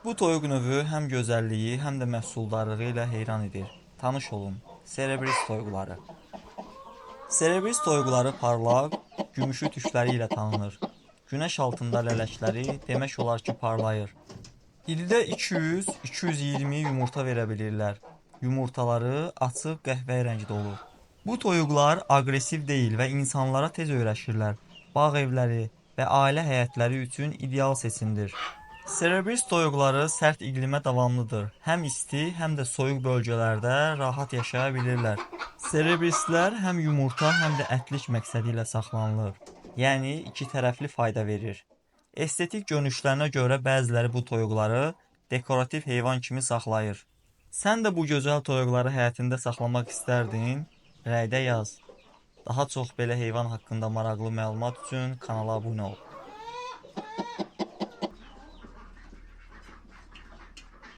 Bu toyuq növü həm gözəlliyi, həm də məhsuldarlığı ilə heyran edir. Tanış olun, Cerebris toyuqları. Cerebris toyuqları parlaq, gümüşü tükləri ilə tanınır. Günəş altında lələkləri demək olar ki, parlayır. İldə 200-220 yumurta verə bilirlər. Yumurtaları açıq qəhvəyi rəngdə olur. Bu toyuqlar aqressiv deyil və insanlara tez öyrəşirlər. Bağ evləri və ailə həyətləri üçün ideal seçimdir. Cerebris toyuqları sərt iqlimə davamlıdır. Həm isti, həm də soyuq bölgələrdə rahat yaşaya bilirlər. Cerebrislər həm yumurta, həm də ətlik məqsədi ilə saxlanılır. Yəni iki tərəfli fayda verir. Estetik görünüşlərinə görə bəziləri bu toyuqları dekorativ heyvan kimi saxlayır. Sən də bu gözəl toyuqları həyətində saxlamaq istərdin? Rəydə yaz. Daha çox belə heyvan haqqında maraqlı məlumat üçün kanala abunə ol.